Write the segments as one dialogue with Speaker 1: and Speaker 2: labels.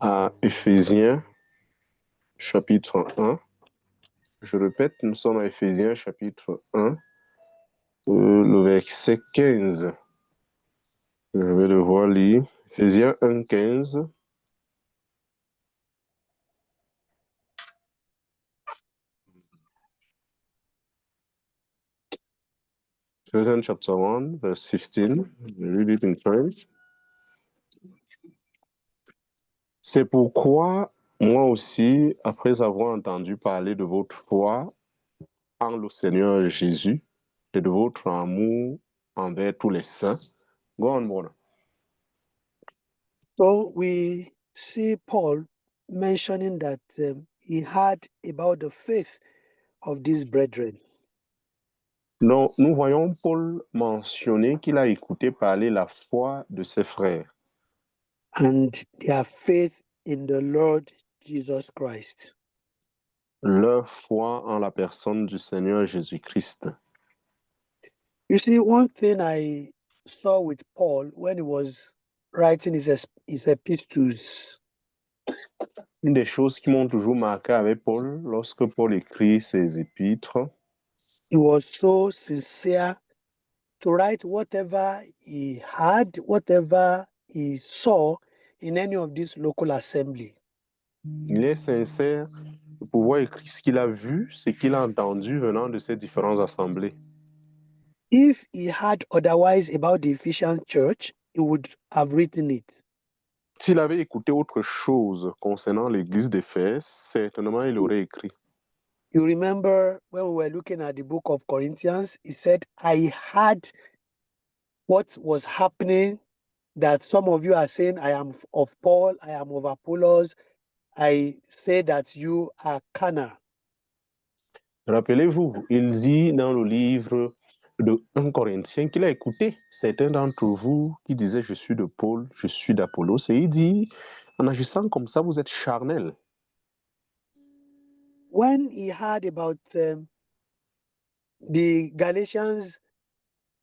Speaker 1: à Éphésiens, chapitre 1. Je répète, nous sommes à Éphésiens, chapitre 1, le verset 15. Je vais devoir lire Éphésiens 1, 15. Ephesians chapter 1, verse 15. Je read it in French. C'est pourquoi, moi aussi, après avoir entendu parler de votre foi en le Seigneur Jésus et de votre amour envers tous les saints. Go on, brother.
Speaker 2: So we see Paul mentioning that he heard about the faith of these brethren.
Speaker 1: Donc, nous voyons Paul mentionner qu'il a écouté parler la foi de ses frères
Speaker 2: And their faith in the Lord Jesus Christ.
Speaker 1: leur foi en la personne du Seigneur Jésus-Christ.
Speaker 2: You see, one thing I saw with Paul when he was writing his epistles,
Speaker 1: Une des choses qui m'ont toujours marqué avec Paul, lorsque Paul écrit ses épîtres,
Speaker 2: he was so sincere to write whatever he had, whatever he saw in any of these local assemblies.
Speaker 1: il est sincère de pouvoir écrire ce qu'il a vu, ce qu'il a entendu venant de ces différentes assemblées.
Speaker 2: If he had otherwise about the Ephesian church, he would have written it.
Speaker 1: S'il avait écouté autre chose concernant l'église d'Éphèse, certainement il aurait écrit.
Speaker 2: You remember when we were looking at the book of Corinthians, he said, I had what was happening that some of you are saying, I am of Paul, I am of Apollos, I say that you are carnal.
Speaker 1: Rappelez-vous, il dit dans le livre de 1 Corinthiens qu'il a écouté certains d'entre vous qui disaient je suis de Paul, je suis d'Apollos, et il dit en agissant comme ça, vous êtes charnel.
Speaker 2: When he heard about the Galatians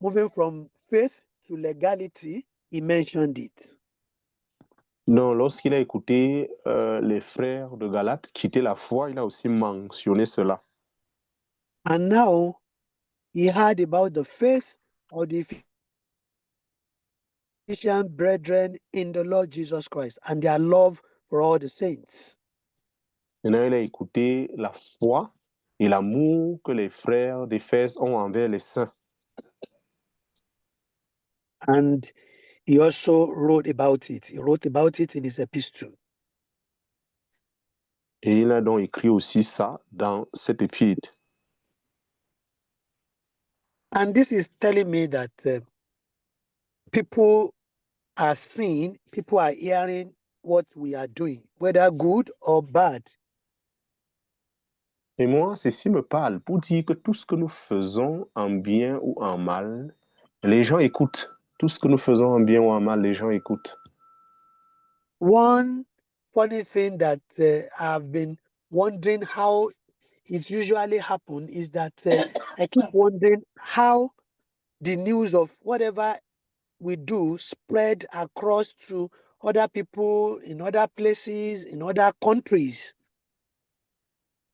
Speaker 2: moving from faith to legality, he mentioned it.
Speaker 1: Donc, lorsqu'il a écouté les frères de Galate quitter la foi, il a aussi mentionné cela.
Speaker 2: And now he heard about the faith of the Ephesian brethren in the Lord Jesus Christ and their love for all the saints.
Speaker 1: Maintenant, il a écouté la foi et l'amour que les frères d'Éphèse ont envers les saints.
Speaker 2: And he also wrote about it. He wrote about it in his epistle.
Speaker 1: Et il a donc écrit aussi ça dans cet épître.
Speaker 2: And this is telling me that people are seeing, people are hearing what we are doing, whether good or bad.
Speaker 1: Et moi, ceci me parle pour dire que tout ce que nous faisons en bien ou en mal, les gens écoutent. Tout ce que nous faisons en bien ou en mal, les gens écoutent.
Speaker 2: One funny thing that I've been wondering how it usually happens is that I keep wondering how the news of whatever we do spread across to other people in other places, in other countries.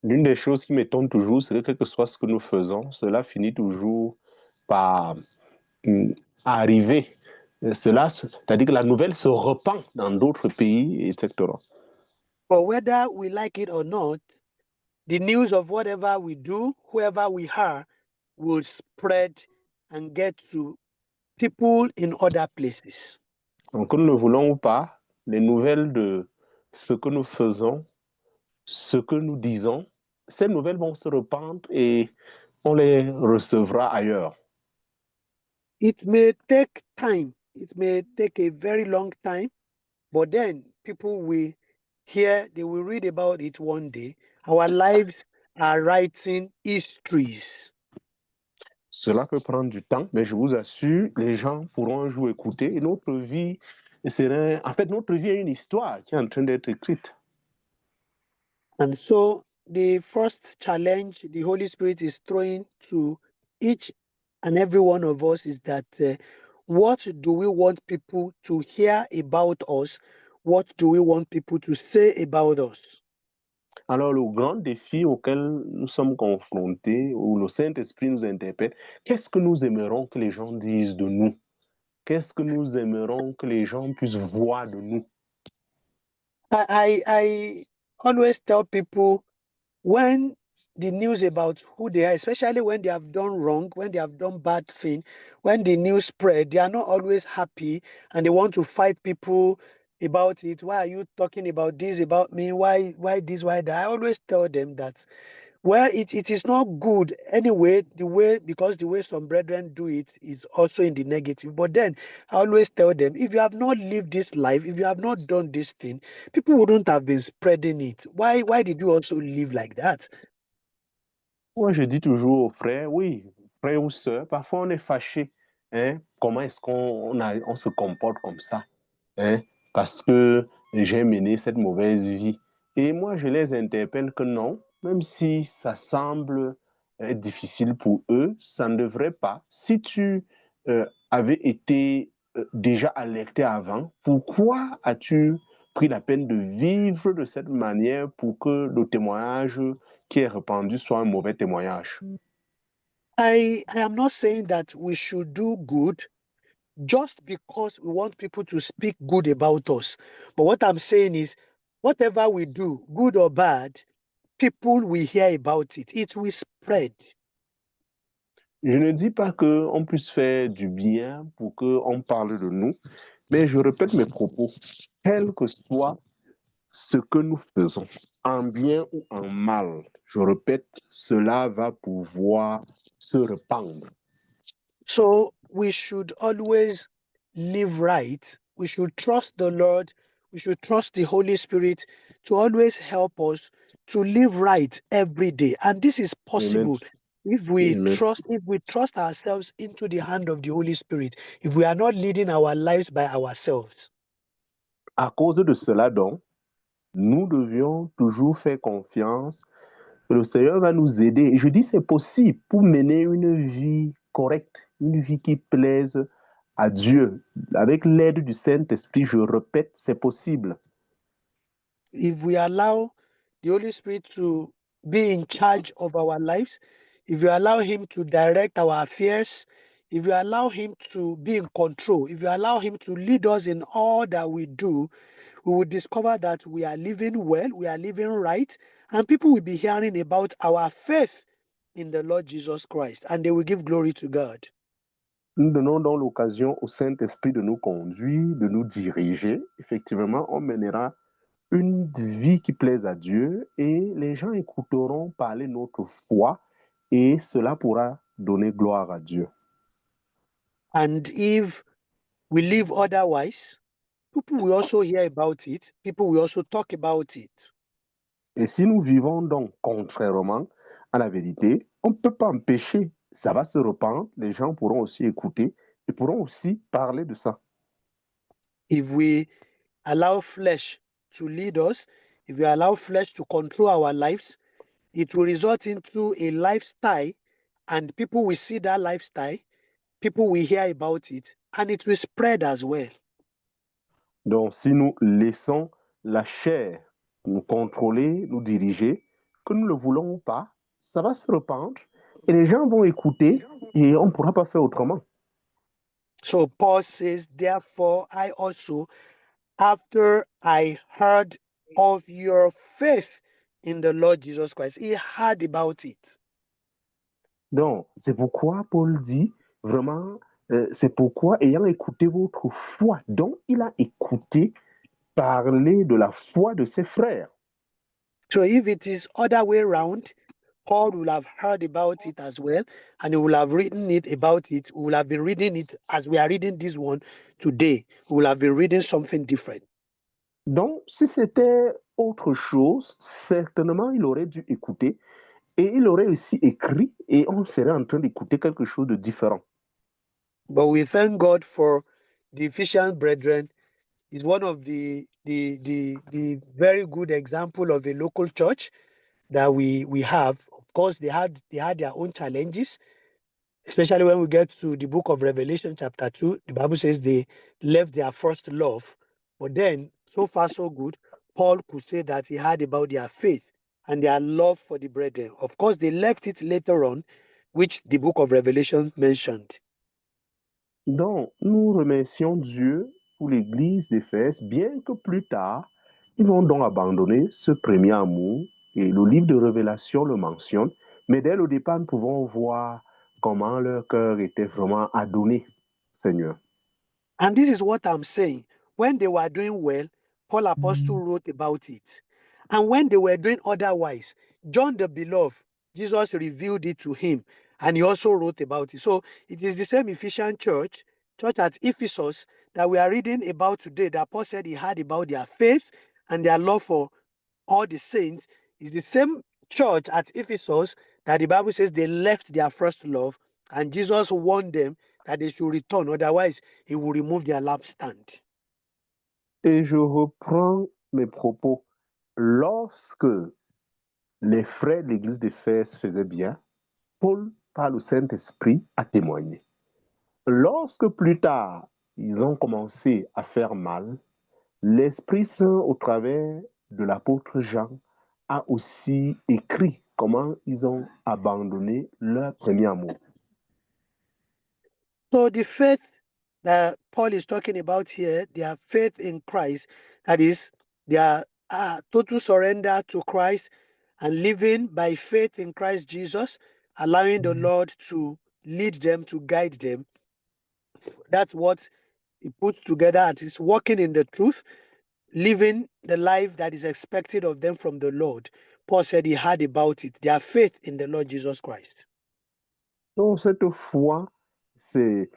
Speaker 1: L'une des choses qui m'étonne toujours, c'est que quel que soit ce que nous faisons, cela finit toujours par arriver. Cela, c'est-à-dire que la nouvelle se repent dans d'autres pays, etc.
Speaker 2: But whether we like it or not, the news of whatever we do, whoever we are, will spread and get to people in other places.
Speaker 1: Donc, que nous le voulons ou pas, les nouvelles de ce que nous faisons, ce que nous disons, ces nouvelles vont se répandre et on les recevra ailleurs.
Speaker 2: It may take time. It may take a very long time, but then people will hear, they will read about it one day. Our lives are writing histories.
Speaker 1: Cela peut prendre du temps, mais je vous assure, les gens pourront un jour écouter et notre vie serait... En fait, notre vie est une histoire qui est en train d'être écrite.
Speaker 2: And so the first challenge the Holy Spirit is throwing to each and every one of us is that what do we want people to hear about us what do we want people to say about us?
Speaker 1: Alors, le grand défi auquel nous sommes confrontés, où le Saint-Esprit nous interpelle, qu'est-ce que nous aimerons que les gens disent de nous? Qu'est-ce que nous aimerons que les gens puissent voir de nous?
Speaker 2: I always tell people, when the news about who they are, especially when they have done wrong, when they have done bad thing, when the news spread, they are not always happy and they want to fight people about it. Why are you talking about this about me? Why this, why that? I always tell them that, well, it is not good anyway, because the way some brethren do it is also in the negative. But then I always tell them, if you have not lived this life, if you have not done this thing, people wouldn't have been spreading it. Why did you also live like that?
Speaker 1: Moi, je dis toujours aux frères, oui, frères ou sœurs, parfois on est fâché. Hein? Comment est-ce on se comporte comme ça? Hein? Parce que j'ai mené cette mauvaise vie. Et moi, je les interpelle que non, même si ça semble être difficile pour eux, ça ne devrait pas. Si tu avais été déjà alerté avant, pourquoi as-tu pris la peine de vivre de cette manière pour que le témoignage qui est répandu soit un mauvais témoignage?
Speaker 2: I am not saying that we should do good just because we want people to speak good about us. But what I'm saying is, whatever we do, good or bad, people will hear about it. It will spread.
Speaker 1: Je ne dis pas qu'on puisse faire du bien pour qu'on parle de nous, mais je répète mes propos. Quel que soit ce que nous faisons, en bien ou en mal, je répète, cela va pouvoir se répandre.
Speaker 2: So we should always live right. We should trust the Lord. We should trust the Holy Spirit to always help us to live right every day. And this is
Speaker 1: Amen.
Speaker 2: possible if we
Speaker 1: Amen.
Speaker 2: trust ourselves into the hand of the Holy Spirit, if we are not leading our lives by ourselves.
Speaker 1: À cause de cela, donc, nous devions toujours faire confiance que le Seigneur va nous aider. Et je dis c'est possible pour mener une vie correcte, une vie qui plaise à Dieu. Avec l'aide du Saint-Esprit, je répète, c'est possible.
Speaker 2: If we allow the Holy Spirit to be in charge of our lives, if you allow Him to direct our affairs, if you allow Him to be in control, if you allow Him to lead us in all that we do, we will discover that we are living well, we are living right, and people will be hearing about our faith in the Lord Jesus Christ, and they will give glory to God.
Speaker 1: Nous donnons donc l'occasion au Saint-Esprit de nous conduire, de nous diriger. Effectivement, on mènera une vie qui plaise à Dieu et les gens écouteront parler notre foi et cela pourra donner gloire à Dieu.
Speaker 2: And if we live otherwise, people will also hear about it, people will also talk about it.
Speaker 1: Et si nous vivons donc contrairement à la vérité, on ne peut pas empêcher, ça va se répandre, les gens pourront aussi écouter et pourront aussi parler de ça.
Speaker 2: If we allow flesh to lead us, if we allow flesh to control our lives, it will result into a lifestyle, and people will see that lifestyle, people will hear about it, and it will spread as well.
Speaker 1: Donc si nous laissons la chair nous contrôler, nous diriger, que nous ne le voulons pas, ça va se répandre et les gens vont écouter et on ne pourra pas faire autrement.
Speaker 2: So Paul says, therefore, I also, after I heard of your faith in the Lord Jesus Christ, he heard about it.
Speaker 1: Donc, c'est pourquoi Paul dit vraiment, c'est pourquoi, ayant écouté votre foi, donc il a écouté parler de la foi de ses frères.
Speaker 2: So if it is other way around, Paul will have heard about it as well, and he will have written it about it. We will have been reading it as we are reading this one today. We will have been reading something different.
Speaker 1: Donc, si c'était autre chose, certainement il aurait dû écouter et il aurait aussi écrit et on serait en train d'écouter quelque chose de différent.
Speaker 2: But we thank God for the Ephesian brethren. Is one of the very good example of a local church that we have. Of course, they had their own challenges, especially when we get to the book of Revelation chapter 2. The Bible says they left their first love. But then so far so good. Paul could say that he had about their faith and their love for the brethren. Of course, they left it later on, which the book of Revelation mentioned.
Speaker 1: Donc, nous remercions Dieu pour l'Église d'Éphèse, bien que plus tard, ils vont donc abandonner ce premier amour, et le livre de Révélation le mentionne, mais dès le départ, nous pouvons voir comment leur cœur était vraiment adonné, Seigneur.
Speaker 2: And this is what I'm saying. When they were doing well, Paul Apostle wrote about it. And when they were doing otherwise, John the Beloved, Jesus revealed it to him, and he also wrote about it. So it is the same Ephesian church at Ephesus, that we are reading about today, that Paul said he had about their faith and their love for all the saints. Is the same church at Ephesus that the Bible says they left their first love, and Jesus warned them that they should return, otherwise he will remove their lampstand.
Speaker 1: Et je reprends mes propos. Lorsque les frères de l'église d'Éphèse faisaient bien, Paul, par le Saint-Esprit, a témoigné. Lorsque plus tard, ils ont commencé à faire mal, l'Esprit Saint, au travers de l'apôtre Jean, a aussi écrit comment ils ont abandonné leur premier amour.
Speaker 2: So the faith that Paul is talking about here, their faith in Christ, that is their total surrender to Christ and living by faith in Christ Jesus, allowing the Lord to lead them, to guide them. That's what he puts together and is walking in the truth, living the life that is expected of them from the Lord. Paul said he had about it, their faith in the Lord Jesus Christ.
Speaker 1: Donc cette foi, c'est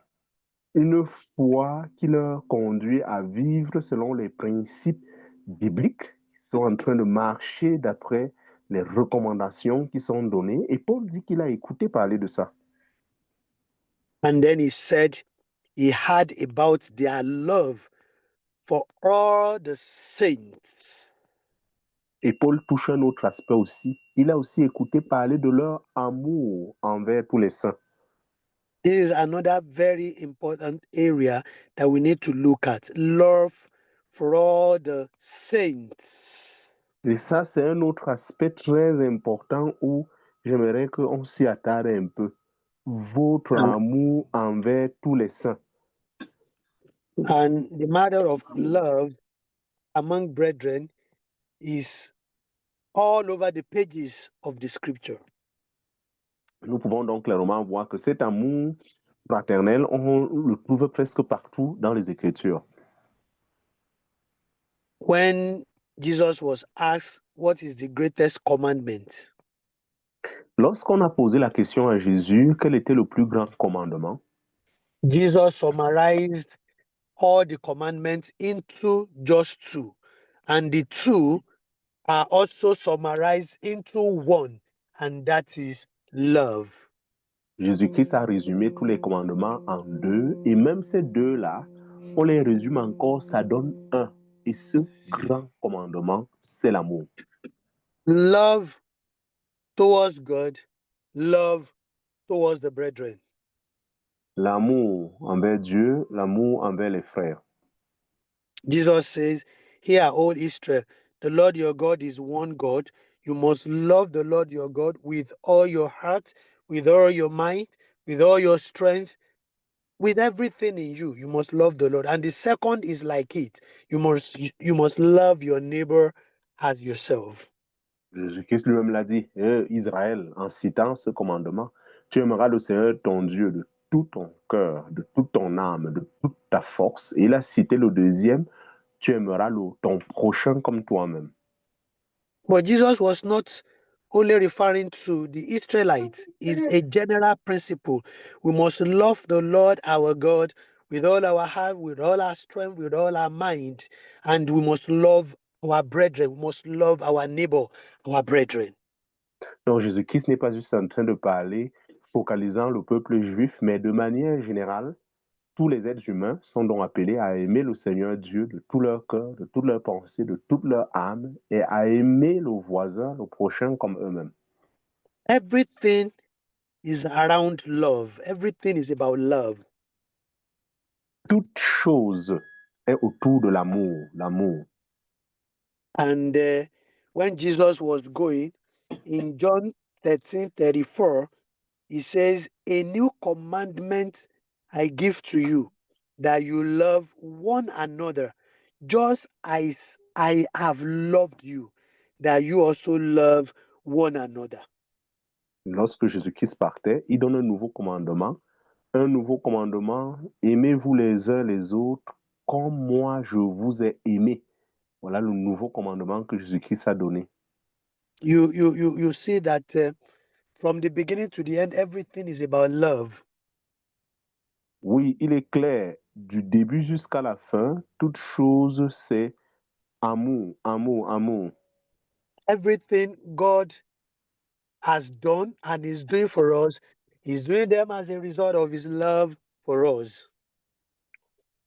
Speaker 1: une foi qui leur conduit à vivre selon les principes bibliques. Ils sont en train de marcher d'après les recommandations qui sont données. Et Paul dit qu'il a écouté parler de ça.
Speaker 2: And then he said he had about their love for all the saints.
Speaker 1: Et Paul touche un autre aspect aussi. Il a aussi écouté parler de leur amour envers tous les saints.
Speaker 2: This is another very important area that we need to look at. Love for all the saints.
Speaker 1: Et ça, c'est un autre aspect très important où j'aimerais qu'on s'y attarde un peu. Votre amour envers tous les saints.
Speaker 2: And the matter of love among brethren is all over the pages of the scripture.
Speaker 1: Nous pouvons donc clairement voir que cet amour fraternel, on le trouve presque partout dans les Écritures.
Speaker 2: When Jesus was asked, what is the greatest commandment?
Speaker 1: Lorsqu'on a posé la question à Jésus, quel était le plus grand commandement?
Speaker 2: Jesus summarized all the commandments into just two, and the two are also summarized into one, and that is love.
Speaker 1: Jésus-Christ a résumé tous les commandements en deux, et même ces deux-là, on les résume encore, ça donne un. Et ce grand commandement, c'est l'amour.
Speaker 2: Love towards God, love towards the brethren.
Speaker 1: L'amour envers Dieu, l'amour envers les frères.
Speaker 2: Jesus says, "Hear, O Israel, the Lord your God is one God. You must love the Lord your God with all your heart, with all your mind, with all your strength, with everything in you. You must love the Lord." And the second is like it. You must love your neighbor as yourself.
Speaker 1: Jésus-Christ lui-même l'a dit, Israël, en citant ce commandement, tu aimeras le Seigneur ton Dieu de tout ton cœur, de toute ton âme, de toute ta force. Et il a cité le deuxième, tu aimeras ton prochain comme toi-même.
Speaker 2: But Jesus was not only referring to the Israelites, it's a general principle. We must love the Lord our God with all our heart, with all our strength, with all our mind, and we must love our brethren, we must love our neighbor, our brethren.
Speaker 1: Donc Jésus-Christ n'est pas juste en train de parler focalisant le peuple juif, mais de manière générale, tous les êtres humains sont donc appelés à aimer le Seigneur Dieu de tout leur cœur, de toute leur pensée, de toute leur âme, et à aimer le voisin, le prochain comme eux-mêmes.
Speaker 2: Everything is around love. Everything is about love.
Speaker 1: Toute chose est autour de l'amour, l'amour.
Speaker 2: And when Jesus was going, in John 13:34, he says, "A new commandment I give to you, that you love one another, just as I have loved you, that you also love one another."
Speaker 1: Lorsque Jésus-Christ partait, il donne un nouveau commandement. Un nouveau commandement, aimez-vous les uns les autres comme moi je vous ai aimé. Voilà le nouveau commandement que Jésus-Christ a donné.
Speaker 2: You see that from the beginning to the end, everything is about love.
Speaker 1: Oui, il est clair, du début jusqu'à la fin, toute chose c'est amour, amour, amour.
Speaker 2: Everything God has done and is doing for us, He's doing them as a result of His love for us.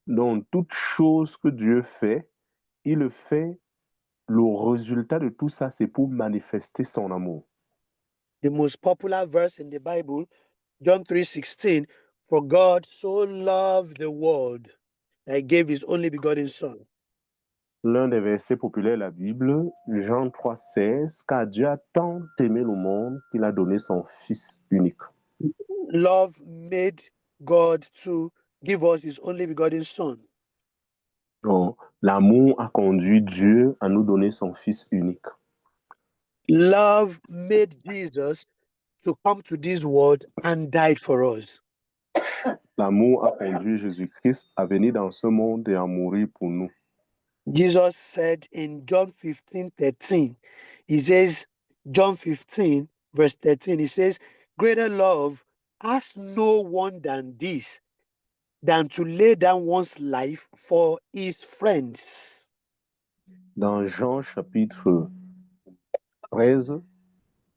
Speaker 1: Donc, toute chose que Dieu fait, il le fait, le résultat de tout ça, c'est pour manifester son amour.
Speaker 2: The most popular verse in the Bible, John 3:16, "For God so loved the world that He gave His only begotten Son."
Speaker 1: L'un des versets populaires de la Bible, Jean 3,16, car Dieu a tant aimé le monde qu'il a donné son Fils unique.
Speaker 2: Love made God to give us His only begotten Son.
Speaker 1: Donc, l'amour a conduit Dieu à nous donner son Fils unique.
Speaker 2: Love made Jesus to come to this world and died for us.
Speaker 1: L'amour a conduit Jésus-Christ à venir dans ce monde et à mourir pour nous.
Speaker 2: Jesus said in John 15:13, He says, John 15, verse 13, He says, "Greater love has no one than this, than to lay down one's life for his friends."
Speaker 1: Dans Jean chapitre 13,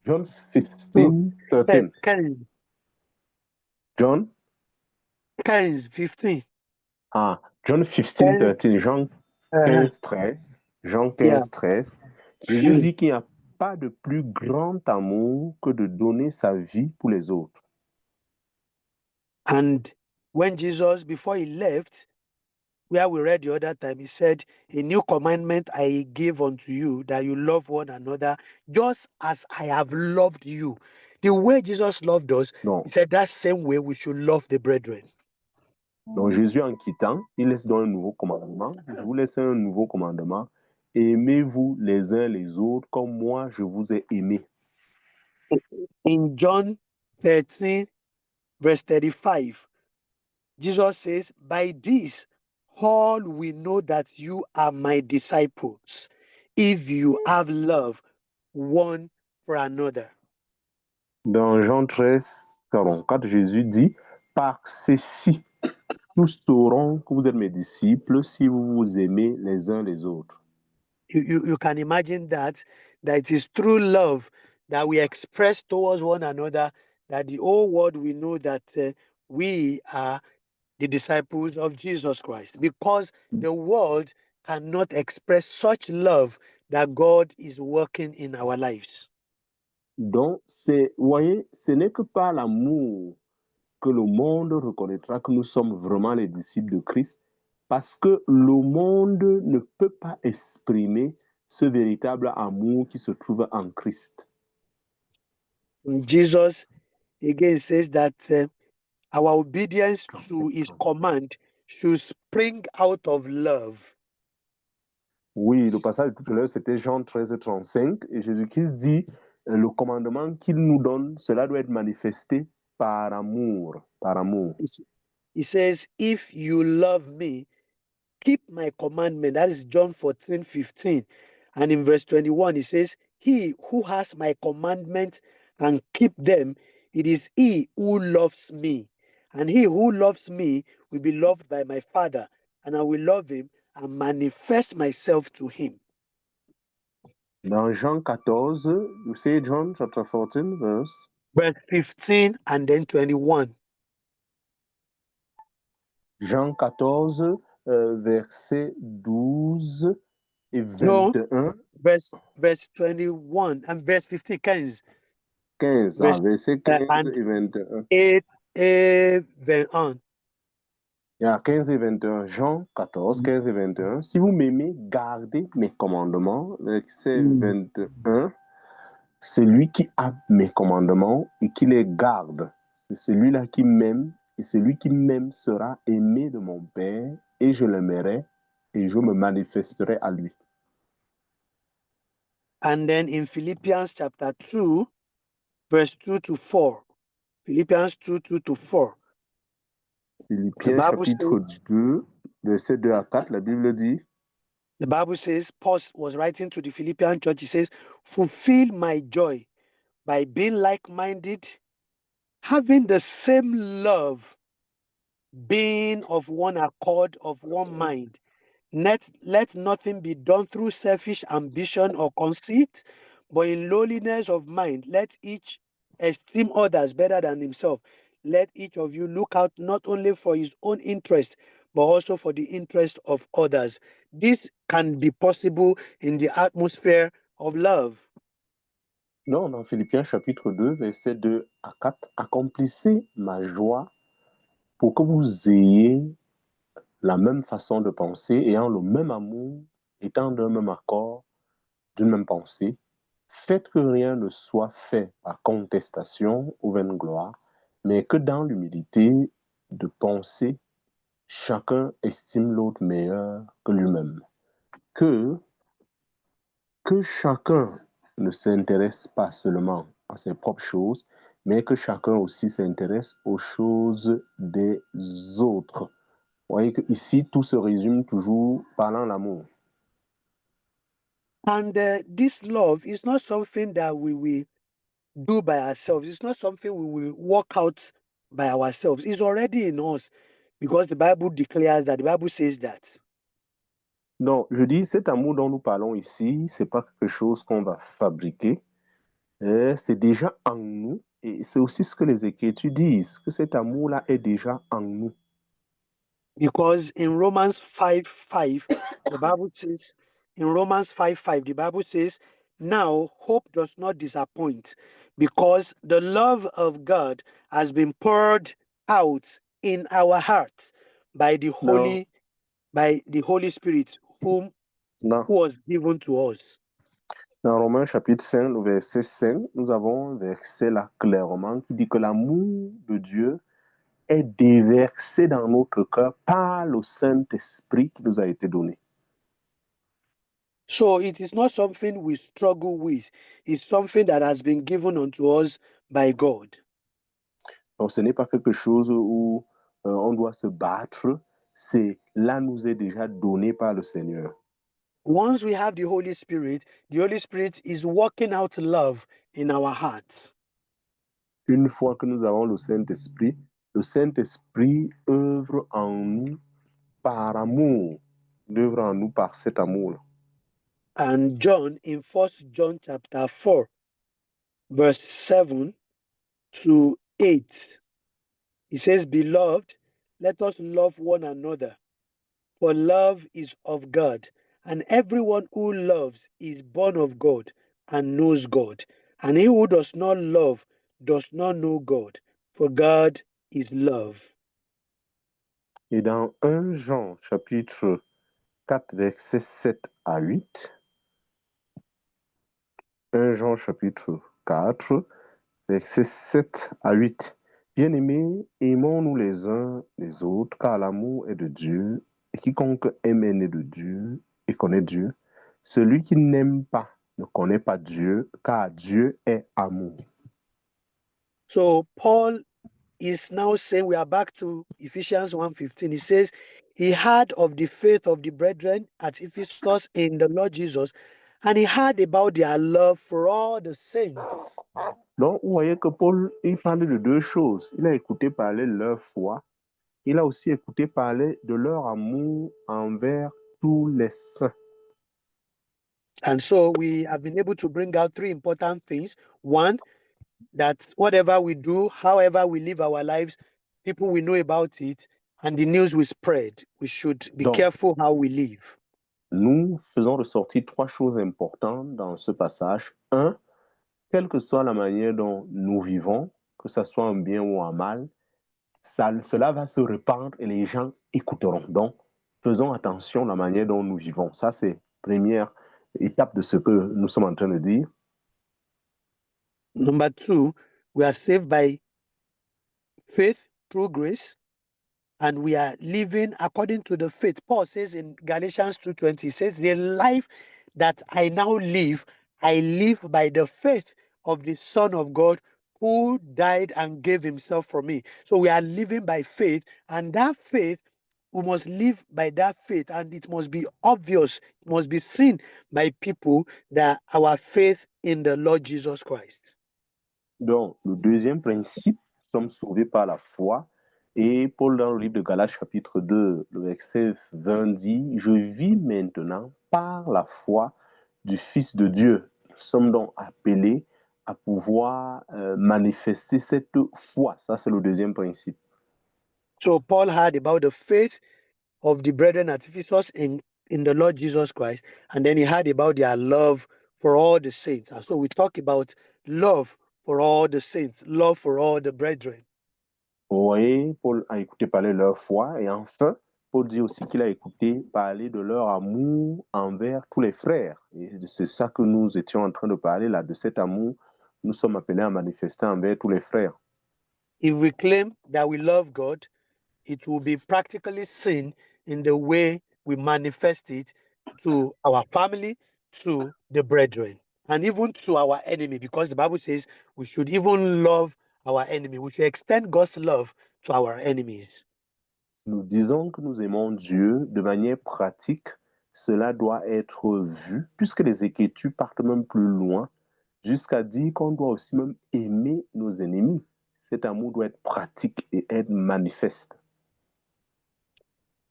Speaker 1: John 15, 13.
Speaker 2: 15,
Speaker 1: John,
Speaker 2: 15.
Speaker 1: John 15, 13. Jean 15, 13. Jean 15, 13. Jésus dit qu'il n'y a pas de plus grand amour que de donner sa vie pour les autres.
Speaker 2: And when Jesus, before He left, where we read the other time, He said, "A new commandment I give unto you, that you love one another, just as I have loved you." The way Jesus loved us,
Speaker 1: Non.
Speaker 2: He said that same way we should love the brethren.
Speaker 1: Donc Jésus, en quittant, il laisse donc un nouveau commandement. Je vous laisse un nouveau commandement. Aimez-vous les uns les autres comme moi je vous ai aimé.
Speaker 2: In John 13, verse 35, Jesus says, "By this all we know that you are my disciples, if you have love one for another."
Speaker 1: Dans Jean 13, 44, Jésus dit, par ceci, nous saurons que vous êtes mes disciples si vous vous aimez les uns les autres.
Speaker 2: You can imagine that it is through love that we express towards one another, that the whole world will know that we are the disciples of Jesus Christ, because the world cannot express such love that God is working in our lives.
Speaker 1: Donc, vous voyez, ce n'est que par l'amour que le monde reconnaîtra que nous sommes vraiment les disciples de Christ, parce que le monde ne peut pas exprimer ce véritable amour qui se trouve en Christ.
Speaker 2: Jesus again says that our obedience to His command should spring out of love.
Speaker 1: Oui, le passage tout à l'heure, c'était Jean 13, 35, et Jésus-Christ dit, le commandement qu'il nous donne, cela doit être manifesté par amour, par amour.
Speaker 2: He says, "If you love me, keep my commandment." That is John 14:15. And in verse 21, He says, "He who has my commandments and keep them, it is he who loves me. And he who loves me will be loved by my Father, and I will love him and manifest myself to him."
Speaker 1: Dans Jean 14, you say John chapter 14,
Speaker 2: Verse 15 and then 21.
Speaker 1: Jean 14, verset 12 et 21.
Speaker 2: No, verse 21 and verse 15.
Speaker 1: 15, verset 15 et 21.
Speaker 2: Et 21.
Speaker 1: Il y a 15 et 21, Jean 14, 15 et 21. Si vous m'aimez, gardez mes commandements. Verset 21. Celui qui a mes commandements et qui les garde, c'est celui-là qui m'aime, et celui qui m'aime sera aimé de mon Père, et je l'aimerai, et je me manifesterai à lui.
Speaker 2: And then in Philippians chapter 2, verse 2 to 4. Philippians 2, 2 to 4.
Speaker 1: Philippiens chapitre 2, verset 2 à 4, la Bible dit,
Speaker 2: the Bible says, Paul was writing to the Philippian church, he says, fulfill my joy by being like-minded, having the same love, being of one accord, of one mind. Let nothing be done through selfish ambition or conceit, but in lowliness of mind, let each esteem others better than himself. Let each of you look out not only for his own interest, but also for the interest of others. This can be possible in the atmosphere of love.
Speaker 1: non, dans Philippiens chapitre 2, verset 2 à 4, accomplissez ma joie pour que vous ayez la même façon de penser, ayant le même amour, étant d'un même accord, d'une même pensée. Faites que rien ne soit fait par contestation ou vaine gloire, mais que dans l'humilité de penser, chacun estime l'autre meilleur que lui-même. Que chacun ne s'intéresse pas seulement à ses propres choses, mais que chacun aussi s'intéresse aux choses des autres. Vous voyez qu'ici, tout se résume toujours par l'amour.
Speaker 2: And this love is not something that we will do by ourselves. It's not something we will work out by ourselves. It's already in us because the Bible declares that, the Bible says that.
Speaker 1: Non, je dis, cet amour dont nous parlons ici, c'est pas quelque chose qu'on va fabriquer. C'est déjà en nous. Et c'est aussi ce que les Écritures disent, que cet amour-là est déjà en nous.
Speaker 2: Because in Romans 5:5, the Bible says, in Romans 5:5, the Bible says, now hope does not disappoint because the love of God has been poured out in our hearts by the Holy Spirit who was given to us.
Speaker 1: Dans Romains chapitre 5, le verset 5, nous avons un verset là clairement qui dit que l'amour de Dieu est déversé dans notre cœur par le Saint-Esprit qui nous a été donné.
Speaker 2: So it is not something we struggle with. It's something that has been given unto us by God.
Speaker 1: Donc ce n'est pas quelque chose où on doit se battre, c'est là nous est déjà donné par le Seigneur.
Speaker 2: Once we have the Holy Spirit is working out love in our hearts.
Speaker 1: Une fois que nous avons le Saint-Esprit œuvre en nous par amour, œuvre en nous par cet amour.
Speaker 2: And John, in 1 John chapter 4, verse 7 to 8, he says, beloved, let us love one another, for love is of God, and everyone who loves is born of God and knows God. And he who does not love does not know God, for God is love.
Speaker 1: Et dans 1 Jean chapitre 4, versets 7 à 8, 1 Jean chapitre 4, versets 7 à 8, bien-aimés, aimons-nous les uns les autres, car l'amour est de Dieu, et quiconque aime est né de Dieu et connaît Dieu. Celui qui n'aime pas ne connaît pas Dieu, car Dieu est amour.
Speaker 2: So Paul is now saying, we are back to Ephesians 1:15. He says, he heard of the faith of the brethren at Ephesus in the Lord Jesus, and he heard about their love for all the saints.
Speaker 1: Donc, vous voyez que Paul, il parle de deux choses. Il a écouté parler de leur foi. Il a aussi écouté parler de leur amour envers tous les saints.
Speaker 2: And so we have been able to bring out three important things. One, that whatever we do, however we live our lives, people will know about it and the news will spread. We should be careful how we live.
Speaker 1: Nous faisons ressortir trois choses importantes dans ce passage. Un, quelle que soit la manière dont nous vivons, que ce soit un bien ou un mal, cela va se répandre et les gens écouteront. Donc, faisons attention à la manière dont nous vivons. Ça, c'est la première étape de ce que nous sommes en train de dire.
Speaker 2: Number 2, we are saved by faith through grace, and we are living according to the faith. Paul says in Galatians 2:20, says, the life that I now live, I live by the faith of the Son of God who died and gave himself for me. So we are living by faith, and that faith, we must live by that faith, and it must be obvious, it must be seen by people that our faith in the Lord Jesus Christ.
Speaker 1: Donc, le deuxième principe, nous sommes sauvés par la foi. Et Paul, dans le livre de Galates, chapitre 2, le verset 20 dit, « Je vis maintenant par la foi du Fils de Dieu. » Nous sommes donc appelés à pouvoir manifester cette foi. Ça, c'est le deuxième principe.
Speaker 2: So Paul heard about the faith of the brethren at Ephesus in the Lord Jesus Christ, and then he heard about their love for all the saints. And so we talk about love for all the saints, love for all the brethren.
Speaker 1: Vous voyez, Paul a écouté parler de leur foi. Et enfin, Paul dit aussi qu'il a écouté parler de leur amour envers tous les frères. Et c'est ça que nous étions en train de parler là, de cet amour. Nous sommes appelés à manifester envers tous les frères.
Speaker 2: If we claim that we love God, it will be practically seen in the way we manifest it to our family, to the brethren, and even to our enemy, because the Bible says we should even love our enemy. We should extend God's love to our enemies.
Speaker 1: Nous disons que nous aimons Dieu de manière pratique. Cela doit être vu, puisque les Écritures partent même plus loin, jusqu'à dire qu'on doit aussi même aimer nos ennemis. Cet amour doit être pratique et être manifeste.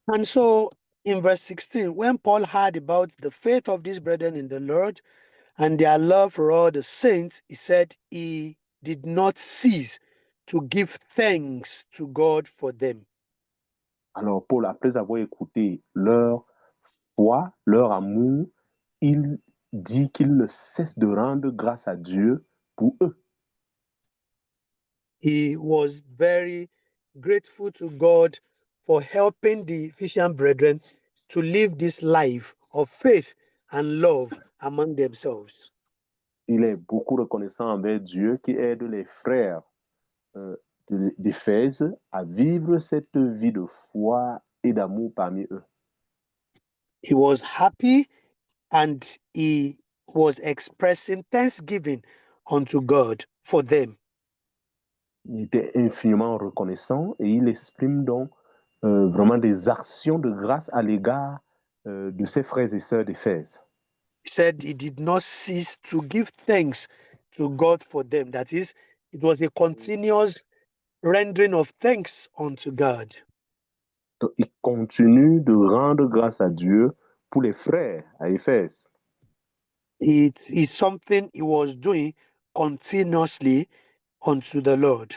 Speaker 2: And so in verse 16, when Paul heard about the faith of these brethren in the Lord and their love for all the saints, he said he did not cease to give thanks to God for them.
Speaker 1: Alors Paul, après avoir écouté leur foi, leur amour, il dit qu'il ne cesse de rendre grâce à Dieu pour eux.
Speaker 2: He was very grateful to God for helping the Ephesian brethren to live this life of faith and love among themselves.
Speaker 1: Il est beaucoup reconnaissant envers Dieu qui aide les frères d'Éphèse à vivre cette vie de foi et d'amour parmi eux.
Speaker 2: He was happy and he was expressing thanksgiving unto God for them.
Speaker 1: Il était infiniment reconnaissant et il exprime donc vraiment des actions de grâce à l'égard de ses frères et sœurs d'Éphèse.
Speaker 2: He said he did not cease to give thanks to God for them. That is, it was a continuous rendering of thanks unto God.
Speaker 1: Donc, il continue de rendre grâce à Dieu pour les frères à Éphèse.
Speaker 2: It is something he was doing continuously unto the Lord.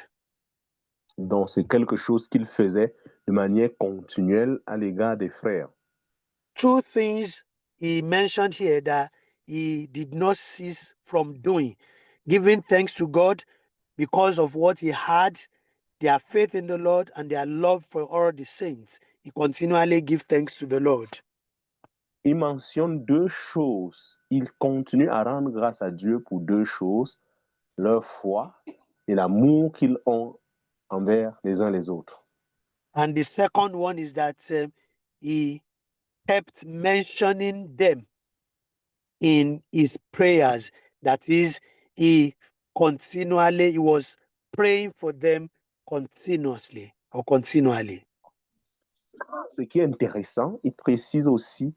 Speaker 1: Donc, c'est quelque chose qu'il faisait de manière continuelle à l'égard des frères.
Speaker 2: Two things he mentioned here that he did not cease from doing: giving thanks to God because of what he had, their faith in the Lord, and their love for all the saints. He continually give thanks to the Lord.
Speaker 1: Il mentionne deux choses. Il continue à rendre grâce à Dieu pour deux choses, leur foi et l'amour qu'ils ont envers les uns les autres.
Speaker 2: And the second one is that he kept mentioning them in his prayers. That is, he was praying for them continuously or continually.
Speaker 1: Ce qui est intéressant, il précise aussi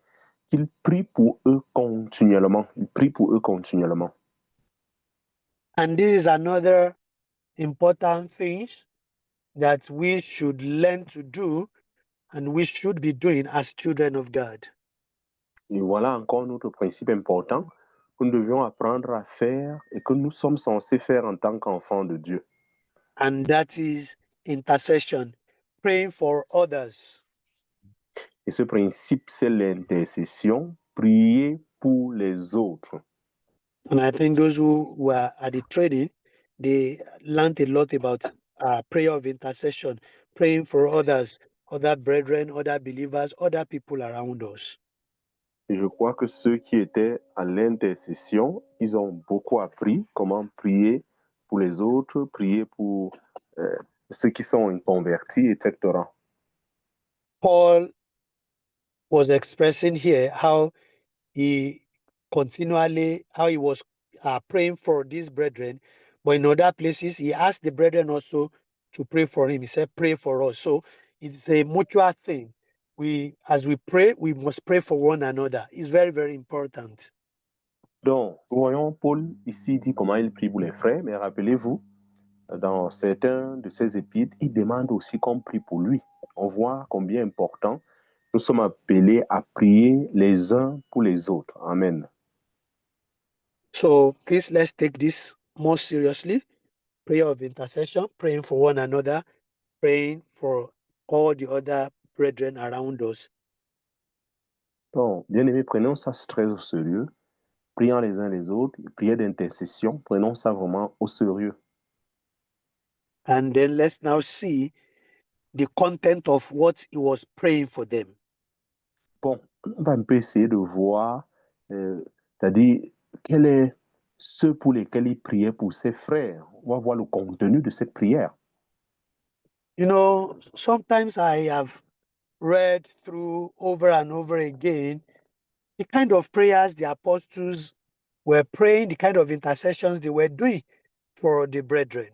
Speaker 1: qu'il prie pour eux continuellement. Il prie pour eux continuellement.
Speaker 2: And this is another important thing that we should learn to do and we should be doing as children of God.
Speaker 1: Et voilà encore notre principe important que nous devions apprendre à faire et que nous sommes censés faire en tant qu'enfants de Dieu.
Speaker 2: And that is intercession, praying for others.
Speaker 1: Et ce principe, c'est l'intercession, prier pour les autres.
Speaker 2: And I think those who were at the training, they learned a lot about prayer of intercession, praying for others, other brethren, other believers, other people around us.
Speaker 1: Et je crois que ceux qui étaient à l'intercession, ils ont beaucoup appris comment prier pour les autres, prier pour ceux qui sont convertis, etc.
Speaker 2: Paul was expressing here how he was praying for these brethren, but in other places he asked the brethren also to pray for him. He said, "Pray for us." So it's a mutual thing. As we pray, we must pray for one another. It's very, very important.
Speaker 1: Donc, nous voyons Paul ici dit comment il prie pour les frères, mais rappelez-vous, dans certains de ses épîtres, il demande aussi qu'on prie pour lui. On voit combien important nous sommes appelés à prier les uns pour les autres. Amen.
Speaker 2: So please, let's take this more seriously. Prayer of intercession, praying for one another, praying for all the other brethren around us.
Speaker 1: Donc, bien aimés, prenons ça très au sérieux. Prions les uns les autres, prière d'intercession, prenons ça vraiment au sérieux.
Speaker 2: And then let's now see the content of what he was praying for them.
Speaker 1: Bon, on va un peu essayer de voir, c'est-à-dire, quel est ce pour lesquels il priait pour ses frères. On va voir le contenu de cette prière.
Speaker 2: You know, sometimes I have read through over and over again the kind of prayers the apostles were praying, the kind of intercessions they were doing for the brethren.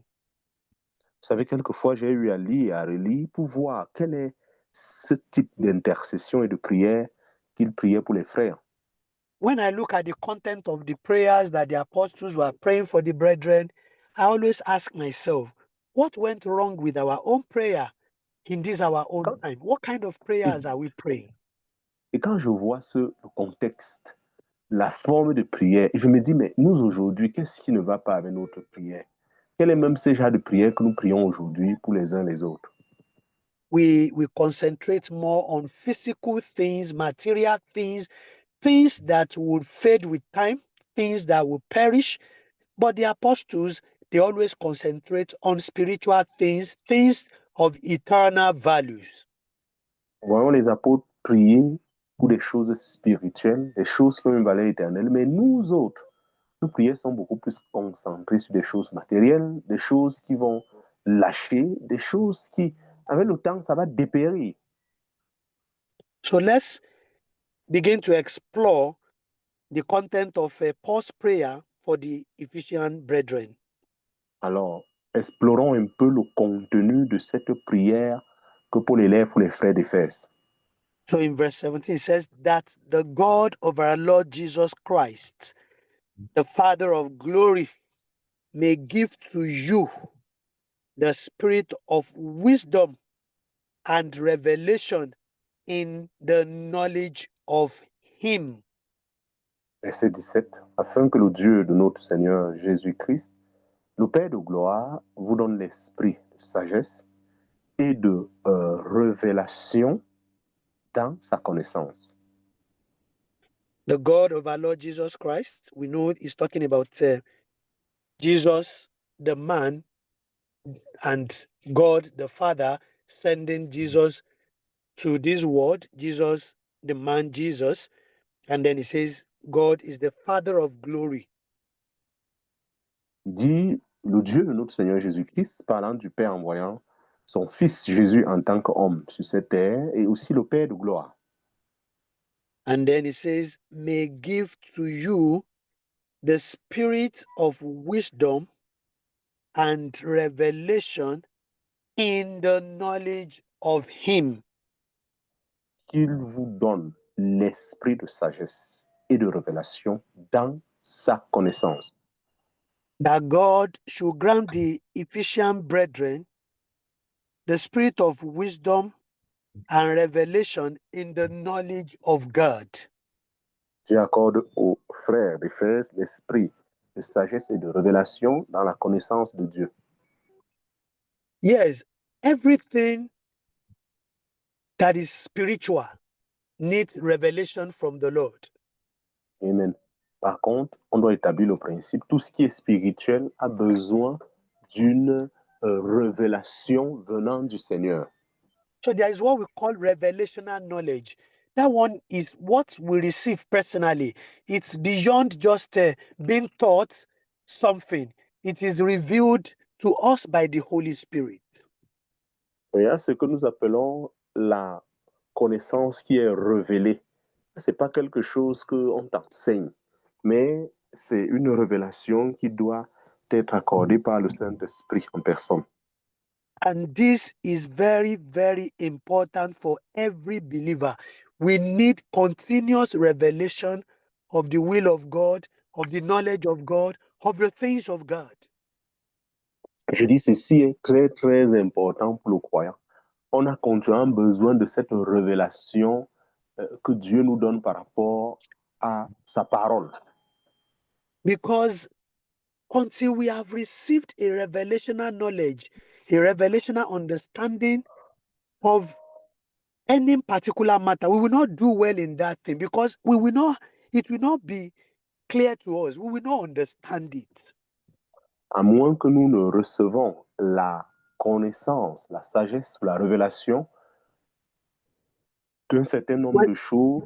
Speaker 1: Vous savez, quelquefois, j'ai eu à lire et à relire pour voir quel est ce type d'intercession et de prière qu'il priait pour les frères.
Speaker 2: When I look at the content of the prayers that the apostles were praying for the brethren, I always ask myself, what went wrong with our own prayer in this our own time? What kind of prayers are we praying?
Speaker 1: Et quand je vois le contexte, la forme de prière, je me dis, mais nous aujourd'hui, qu'est-ce qui ne va pas avec notre prière? Quel est même ce genre de prière que nous prions aujourd'hui pour les uns les autres?
Speaker 2: We concentrate more on physical things, material things, things that will fade with time, things that will perish. But the apostles, they always concentrate on spiritual things, things of eternal values.
Speaker 1: Voyons les apôtres prier pour des choses spirituelles, des choses qui ont une valeur éternelle, mais nous autres, nos prières sont beaucoup plus concentrées sur des choses matérielles, des choses qui vont lâcher, des choses qui, avec le temps, ça va dépérir.
Speaker 2: So let's begin to explore the content of Paul's prayer for the Ephesian brethren.
Speaker 1: Alors, explorons un peu le contenu de cette prière que Paul élève pour les frères d'Éphèse.
Speaker 2: So in verse 17, it says that the God of our Lord Jesus Christ, the Father of glory, may give to you the spirit of wisdom and revelation in the knowledge of him.
Speaker 1: Verset 17. Afin que le Dieu de notre Seigneur Jésus-Christ, le Père de gloire, vous donne l'esprit de sagesse et de révélation dans sa connaissance.
Speaker 2: The God of our Lord Jesus Christ, we know he's talking about Jesus, the man, and God, the Father, sending Jesus to this world, Jesus, the man, Jesus. And then he says, God is the Father of glory.
Speaker 1: Il dit le Dieu de notre Seigneur Jésus-Christ, parlant du Père envoyant son Fils Jésus en tant qu'homme sur cette terre, et aussi le Père de gloire.
Speaker 2: And then he says, may give to you the spirit of wisdom and revelation in the knowledge of him.
Speaker 1: Qu'il vous donne l'esprit de sagesse et de révélation dans sa connaissance.
Speaker 2: That God should grant the Ephesian brethren the spirit of wisdom and revelation in the knowledge of God.
Speaker 1: Dieu accorde aux frères d'Éphèse l'esprit de sagesse et de révélation dans la connaissance de Dieu.
Speaker 2: Yes, everything that is spiritual needs revelation from the Lord.
Speaker 1: Amen. Par contre, on doit établir le principe, tout ce qui est spirituel a besoin d'une révélation venant du Seigneur.
Speaker 2: So there is what we call revelational knowledge. That one is what we receive personally. It's beyond just being taught something. It is revealed to us by the Holy Spirit.
Speaker 1: Il y a ce que nous appelons la connaissance qui est révélée. Ce n'est pas quelque chose qu'on t'enseigne, mais c'est une révélation qui doit être accordée par le Saint-Esprit en personne.
Speaker 2: And this is very, very important for every believer. We need continuous revelation of the will of God, of the knowledge of God, of the things of God.
Speaker 1: Je dis ceci est très, très important pour le croyant. On a continuellement besoin de cette révélation que Dieu nous donne par rapport à sa parole.
Speaker 2: Because until we have received a revelational knowledge, a revelational understanding of any particular matter, we will not do well in that thing because it will not be clear to us. We will not understand it.
Speaker 1: À moins que nous ne recevons la connaissance, la sagesse, la révélation d'un certain nombre de choses,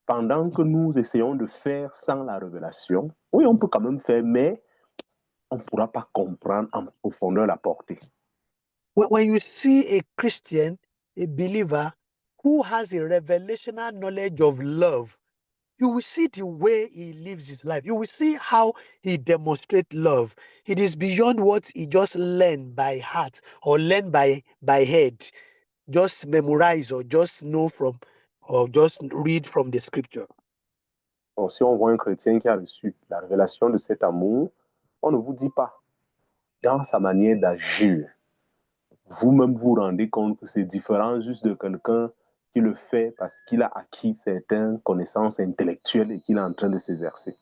Speaker 1: pendant que nous essayons de faire sans la révélation, oui, on peut quand même faire, mais on ne pourra pas comprendre en profondeur la portée.
Speaker 2: When you see a Christian, a believer who has a revelational knowledge of love, you will see the way he lives his life. You will see how he demonstrates love. It is beyond what he just learned by heart or learned by head, just memorize or just know from or just read from the scripture.
Speaker 1: Bon, si on voit un chrétien qui a reçu la révélation de cet amour, on ne vous dit pas dans sa manière d'agir. Vous-même vous rendez compte que c'est différent juste de quelqu'un qui le fait parce qu'il a acquis certaines connaissances intellectuelles et qu'il est en train de s'exercer.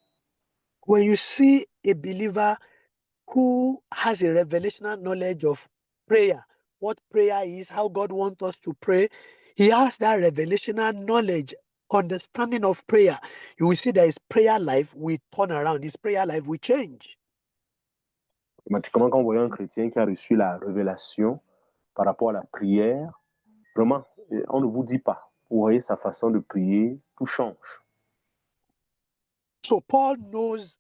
Speaker 2: When you see a believer who has a revelational knowledge of prayer, what prayer is, how God wants us to pray, he has that revelational knowledge, understanding of prayer. You will see that his prayer life will turn around, his prayer life will change.
Speaker 1: Automatiquement, quand on voit un chrétien qui a reçu la révélation par rapport à la prière, vraiment, on ne vous dit pas. Vous voyez sa façon de prier, tout change.
Speaker 2: So Paul knows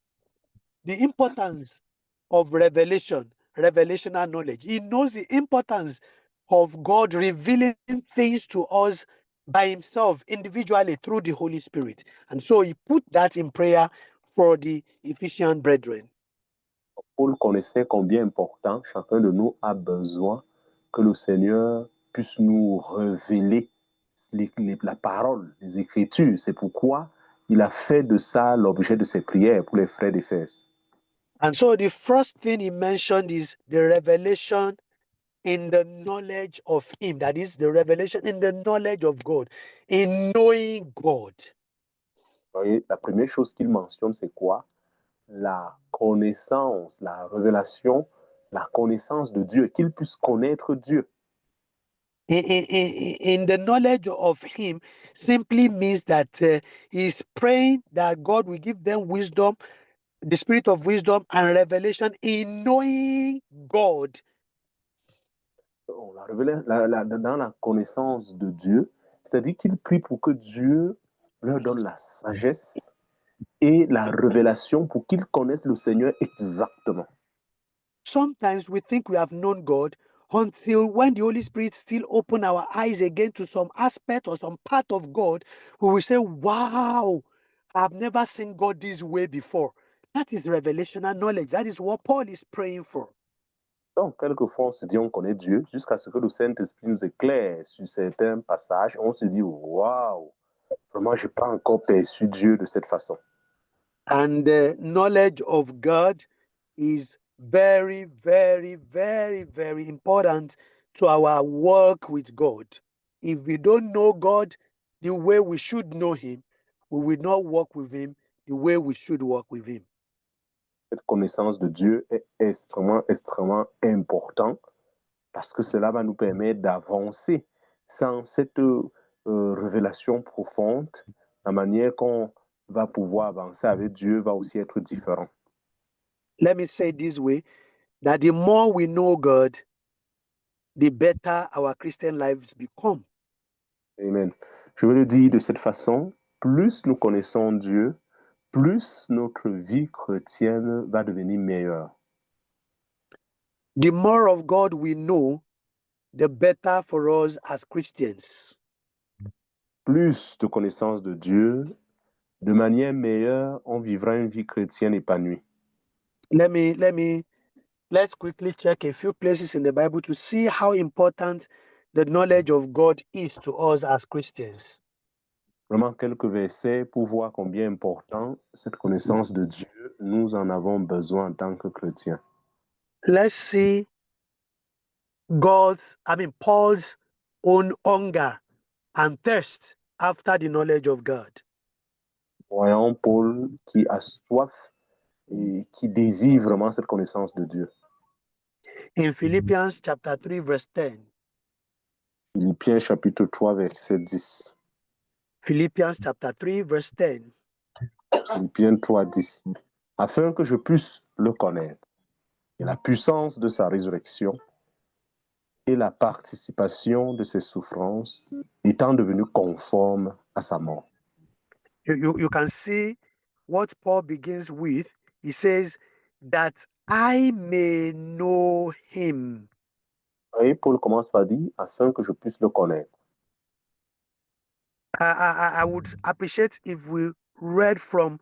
Speaker 2: the importance of revelation, revelational knowledge. He knows the importance of God revealing things to us by himself individually through the Holy Spirit. And so he put that in prayer for the Ephesian brethren.
Speaker 1: Paul connaissait combien important chacun de nous a besoin que le Seigneur puisse nous révéler la parole, les Écritures. C'est pourquoi il a fait de ça l'objet de ses prières pour les frères d'Éphèse.
Speaker 2: And so the first thing he mentioned is the revelation in the knowledge of him. That is the revelation in the knowledge of God, in knowing God.
Speaker 1: Voyez, la première chose qu'il mentionne, c'est quoi? La connaissance, la révélation, la connaissance de Dieu, qu'il puisse connaître Dieu.
Speaker 2: In the knowledge of him simply means that he's praying that God will give them wisdom, the spirit of wisdom and revelation in knowing God.
Speaker 1: Dans la connaissance de Dieu, c'est-à-dire qu'il prie pour que Dieu leur donne la sagesse et la révélation pour qu'ils connaissent le Seigneur exactement.
Speaker 2: Sometimes we think we have known God until when the Holy Spirit still open our eyes again to some aspect or some part of God, we will say, wow, I've never seen God this way before. That is revelational knowledge. That is what Paul is praying for.
Speaker 1: Donc, quelquefois, on se dit on connaît Dieu jusqu'à ce que le Saint-Esprit nous éclaire sur certains passages. On se dit, waouh, vraiment, je n'ai pas encore perçu Dieu de cette façon.
Speaker 2: And the knowledge of God is very, very, very, very important to our work with God. If we don't know God the way we should know him, we will not work with him the way we should work with him.
Speaker 1: Cette connaissance de Dieu est extrêmement, extrêmement importante parce que cela va nous permettre d'avancer. Sans cette révélation profonde, la manière qu'on va pouvoir avancer avec Dieu va aussi être différent.
Speaker 2: Let me say it this way, that the more we know God, the better our Christian lives become.
Speaker 1: Amen. Je veux le dire de cette façon, plus nous connaissons Dieu, plus notre vie chrétienne va devenir meilleure.
Speaker 2: The more of God we know, the better for us as Christians.
Speaker 1: Plus de connaissance de Dieu, de manière meilleure, on vivra une vie chrétienne épanouie.
Speaker 2: Let's quickly check a few places in the Bible to see how important the knowledge of God is to us as Christians.
Speaker 1: Vraiment quelques versets pour voir combien important cette connaissance de Dieu, nous en avons besoin en tant que chrétiens.
Speaker 2: Let's see Paul's own hunger and thirst after the knowledge of God.
Speaker 1: Voyons Paul qui a soif et qui désire vraiment cette connaissance de Dieu.
Speaker 2: In Philippians chapter 3, verse 10.
Speaker 1: Philippiens chapitre 3, verset 10.
Speaker 2: Philippians chapter 3, verse 10.
Speaker 1: Philippiens 3, 10. Afin que je puisse le connaître et la puissance de sa résurrection et la participation de ses souffrances, étant devenu conforme à sa mort.
Speaker 2: You can see what Paul begins with. He says, that I may know him.
Speaker 1: Et Paul commence par dire, afin que je puisse le connaître.
Speaker 2: I would appreciate if we read from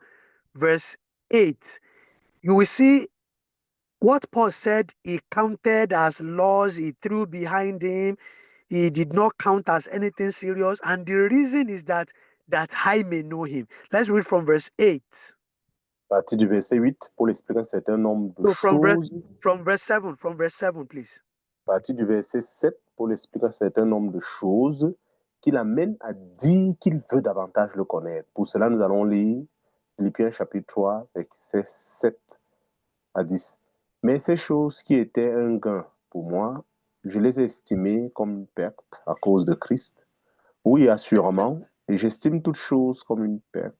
Speaker 2: verse 8. You will see what Paul said he counted as loss, he threw behind him, he did not count as anything serious. And the reason is that I may know him. Let's read from verse 8.
Speaker 1: À partir du verset 8, Paul explique un certain nombre de
Speaker 2: So
Speaker 1: choses.
Speaker 2: from verse 7, please.
Speaker 1: À partir du verset 7, Paul explique un certain nombre de choses qui l'amènent à dire qu'il veut davantage le connaître. Pour cela, nous allons lire Philippiens chapitre 3, verset 7 à 10. Mais ces choses qui étaient un gain pour moi, je les ai estimées comme une perte à cause de Christ. Oui, assurément, et j'estime toutes choses comme une perte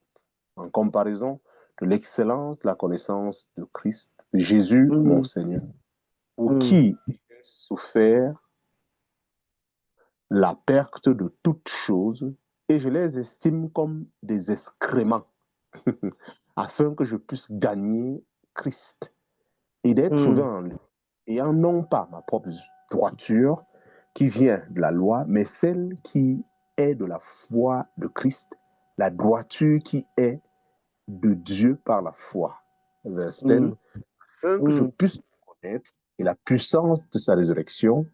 Speaker 1: en comparaison de l'excellence de la connaissance de Christ, Jésus, mon Seigneur, pour qui j'ai souffert la perte de toutes choses, et je les estime comme des excréments, afin que je puisse gagner Christ et d'être trouvé en lui, ayant non pas ma propre droiture qui vient de la loi, mais celle qui est de la foi de Christ, la droiture qui est de Dieu par la foi. Verset 10, afin que je puisse connaître et la puissance de sa résurrection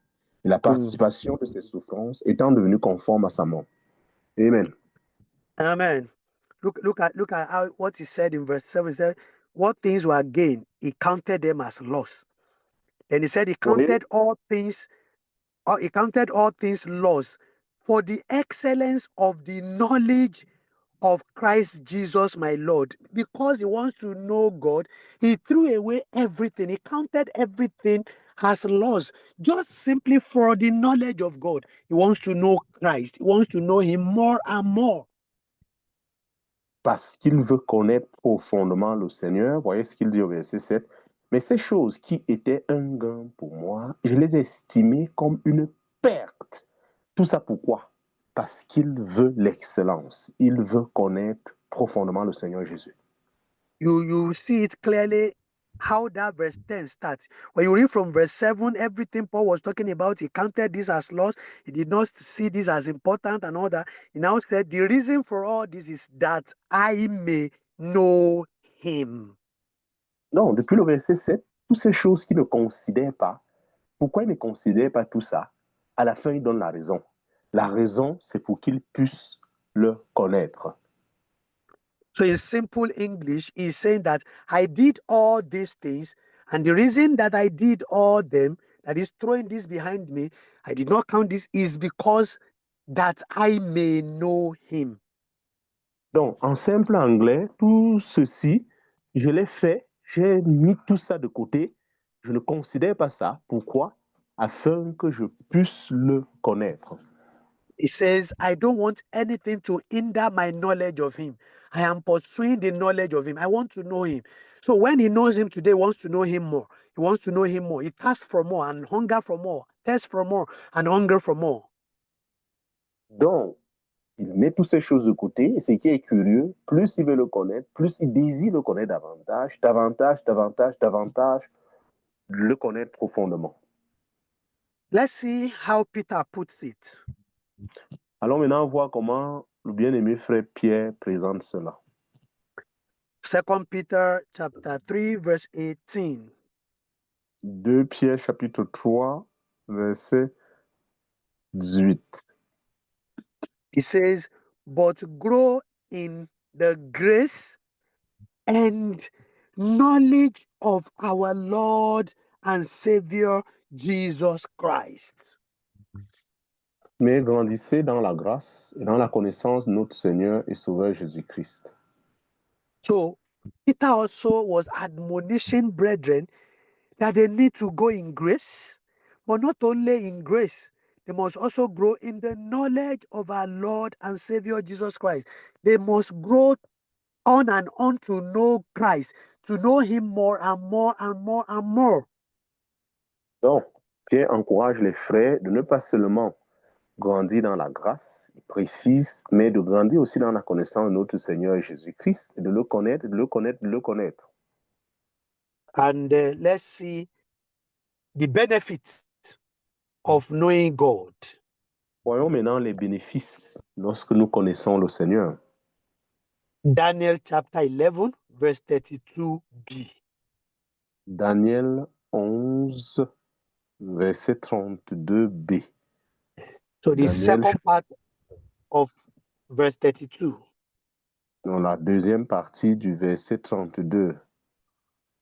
Speaker 1: et la participation de ses souffrances, étant devenu conforme à sa mort. Amen.
Speaker 2: Amen. Look at how, what he said in verse 7. He said, what things were gained, he counted them as loss. And he said he counted all things loss for the excellence of the knowledge of Christ Jesus my Lord. Because he wants to know God, he threw away everything. He counted everything as loss, just simply for the knowledge of God. He wants to know Christ. He wants to know him more and more.
Speaker 1: Parce qu'il veut connaître profondément le Seigneur, voyez ce qu'il dit au verset 7. Mais ces choses qui étaient un gain pour moi, je les ai estimées comme une perte. Tout ça pourquoi? Parce qu'il veut l'excellence. Il veut connaître profondément le Seigneur Jésus.
Speaker 2: You see it clearly how that verse 10 starts. When you read from verse 7, everything Paul was talking about, he counted this as loss. He did not see this as important and all that. He now said, the reason for all this is that I may know him.
Speaker 1: Non, depuis le verset 7, toutes ces choses qu'il ne considère pas, pourquoi il ne considère pas tout ça? À la fin, il donne la raison. La raison, c'est pour qu'il puisse le connaître.
Speaker 2: So in simple English, he's saying that I did all these things, and the reason that I did all them, that is throwing this behind me, I did not count this, is because that I may know him.
Speaker 1: Donc, en simple anglais, tout ceci, je l'ai fait, j'ai mis tout ça de côté, je ne considère pas ça. Pourquoi? Afin que je puisse le connaître.
Speaker 2: He says, I don't want anything to hinder my knowledge of him. I am pursuing the knowledge of him. I want to know him. So when he knows him today, he wants to know him more. He wants to know him more. He thirsts for more and hunger for more. Thirsts for more and hunger for more.
Speaker 1: Donc, il met toutes ces choses de côté, et ce qui est curieux, plus il veut le connaître, plus il désire le connaître davantage, le connaître profondément.
Speaker 2: Let's see how Peter puts it.
Speaker 1: Allons maintenant voir comment le bien-aimé frère Pierre présente cela.
Speaker 2: 2 Peter chapter 3, verse 18.
Speaker 1: 2 Pierre chapitre 3, verset 18.
Speaker 2: It says, but grow in the grace and knowledge of our Lord and Savior Jesus Christ.
Speaker 1: Mais grandissez dans la grâce et dans la connaissance de notre Seigneur et Sauveur Jésus-Christ.
Speaker 2: So Peter also was admonishing brethren that they need to go in grace, but not only in grace, they must also grow in the knowledge of our Lord and Savior Jesus Christ. They must grow on and on to know Christ, to know him more and more and more and more.
Speaker 1: Donc, Pierre encourage les frères de ne pas seulement grandir dans la grâce, il précise, mais de grandir aussi dans la connaissance de notre Seigneur Jésus-Christ, et de le connaître, de le connaître, de le connaître.
Speaker 2: And let's see the benefits of knowing God.
Speaker 1: Voyons maintenant les bénéfices lorsque nous connaissons le Seigneur.
Speaker 2: Daniel chapter 11, verse 32b.
Speaker 1: Daniel 11, verset 32b.
Speaker 2: So the
Speaker 1: Daniel,
Speaker 2: second part of verse 32.
Speaker 1: Dans la deuxième partie du verset 32.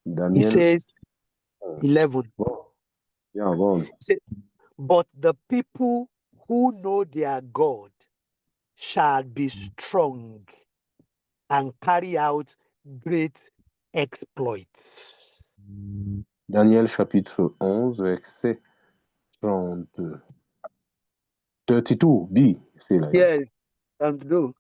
Speaker 1: Daniel.
Speaker 2: It says 11.
Speaker 1: Bon. Yeah, bon.
Speaker 2: But the people who know their God shall be strong and carry out great exploits.
Speaker 1: Daniel chapitre 11, verset 32. 32b, c'est là.
Speaker 2: Yes, and do.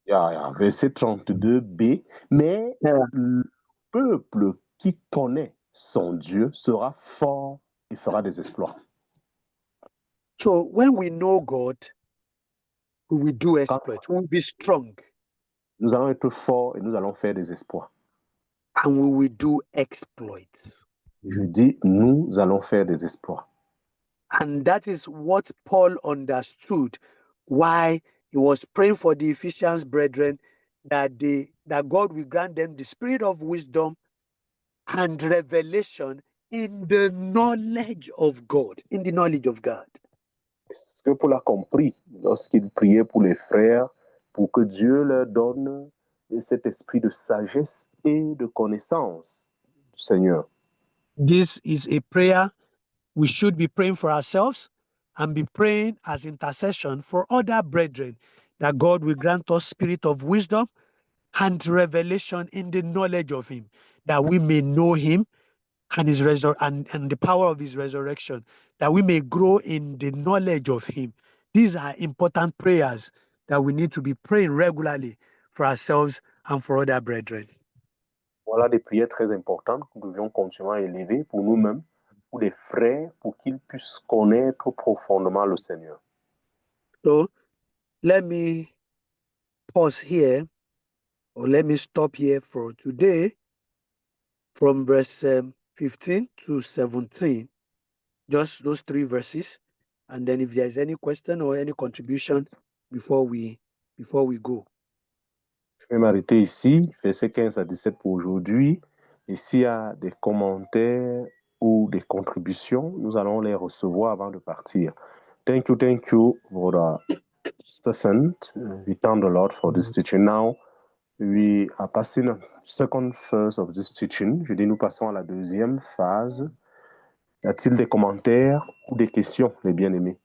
Speaker 1: Yeah, verset 32b. Mais le peuple qui connaît son Dieu sera fort et fera des exploits.
Speaker 2: So when we know God, we will do exploits. We will be strong.
Speaker 1: Nous allons être forts et nous allons faire des exploits.
Speaker 2: And we will do exploits.
Speaker 1: Je dis, nous allons faire des exploits.
Speaker 2: And that is what Paul understood why he was praying for the Ephesians brethren that God will grant them the spirit of wisdom and revelation in the knowledge of God, in the knowledge of God.
Speaker 1: C'est ce que Paul a compris lorsqu'il priait pour les frères, pour que Dieu leur donne cet esprit de sagesse et de connaissance du Seigneur.
Speaker 2: This is a prayer we should be praying for ourselves and be praying as intercession for other brethren, that God will grant us spirit of wisdom and revelation in the knowledge of him, that we may know him and his and the power of his resurrection, that we may grow in the knowledge of him. These are important prayers that we need to be praying regularly for ourselves and for other brethren.
Speaker 1: Voilà des prières très importantes que nous devions continuer à élever pour nous-mêmes, pour les frères, pour qu'ils puissent connaître profondément le Seigneur.
Speaker 2: So let me pause here, or let me stop here for today from verse 15 to 17, just those three verses. And then if there's any question or any contribution before we go.
Speaker 1: Je vais m'arrêter ici, verset 15 à 17 pour aujourd'hui. Et s'il y a des commentaires ou des contributions, nous allons les recevoir avant de partir. Thank you, Brother Stephen. We thank the Lord for this teaching. Now, we are passing the second phase of this teaching. Je dis, nous passons à la deuxième phase. Y a-t-il des commentaires ou des questions, les bien-aimés?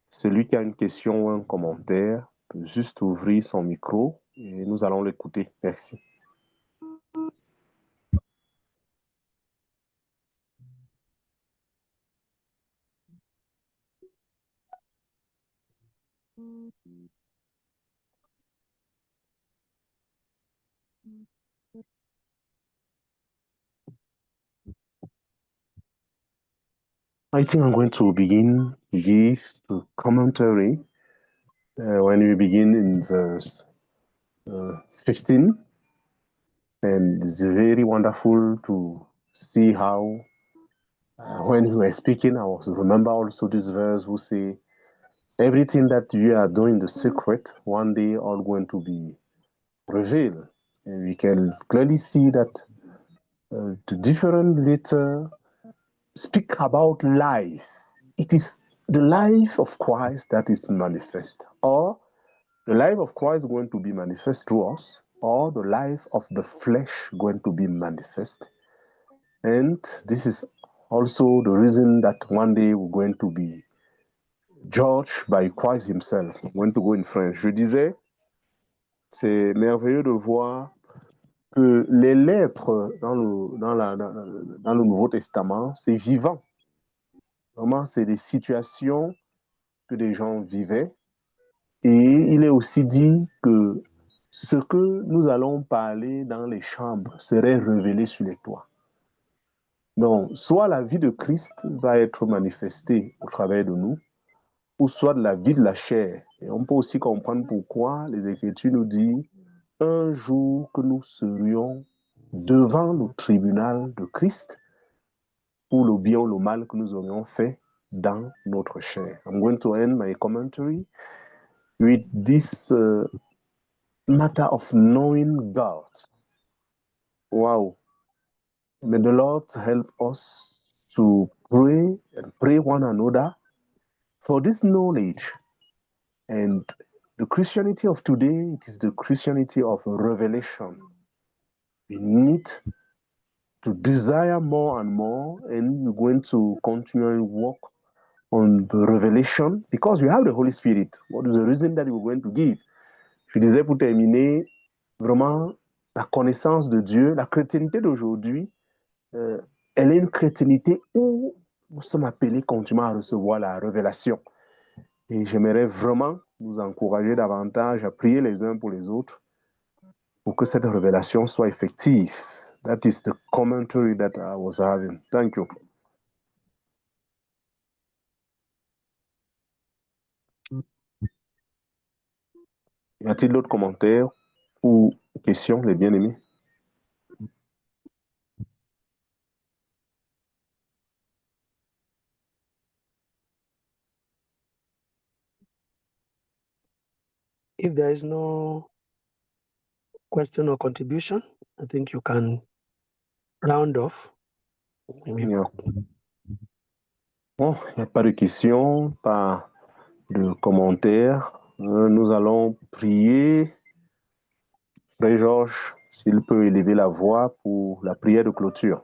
Speaker 1: Celui qui a une question ou un commentaire peut juste ouvrir son micro et nous allons l'écouter. Merci. I think I'm going to begin to give the commentary when we begin in verse 15. And it's very wonderful to see how when we were speaking, I was remember also this verse who say, everything that you are doing the secret, one day all going to be revealed. And we can clearly see that the different letters speak about life. It is the life of Christ that is manifest, or the life of Christ going to be manifest to us, or the life of the flesh going to be manifest. And this is also the reason that one day we're going to be judged by Christ himself. I'm going to go in French. Je disais, c'est merveilleux de voir que les lettres dans le Nouveau Testament, c'est vivant. Vraiment, c'est des situations que des gens vivaient. Et il est aussi dit que ce que nous allons parler dans les chambres serait révélé sur les toits. Donc, soit la vie de Christ va être manifestée au travers de nous, ou soit de la vie de la chair. Et on peut aussi comprendre pourquoi les Écritures nous disent un jour que nous serions devant le tribunal de Christ pour le bien ou le mal que nous aurions fait dans notre chair. I'm going to end my commentary with this matter of knowing God. Wow. May the Lord help us to pray and pray one another for this knowledge. And the Christianity of today, it is the Christianity of revelation. We need to desire more and more, and we're going to continually work on the revelation because we have the Holy Spirit. What is the reason that we're going to give? Je disais pour terminer, vraiment, la connaissance de Dieu, la chrétienté d'aujourd'hui, elle est une chrétienté où nous sommes appelés continuellement à recevoir la révélation. Et j'aimerais vraiment nous encourager davantage à prier les uns pour les autres pour que cette révélation soit effective. That is the commentary that I was having. Thank you. Y a-t-il d'autres commentaires ou questions, les bien-aimés?
Speaker 2: If there is no question or contribution, I think you can round off.
Speaker 1: Yeah. Bon, il n'y a pas de questions, pas de commentaires. Nous allons prier. Frère Georges, s'il peut élever la voix pour la prière de clôture.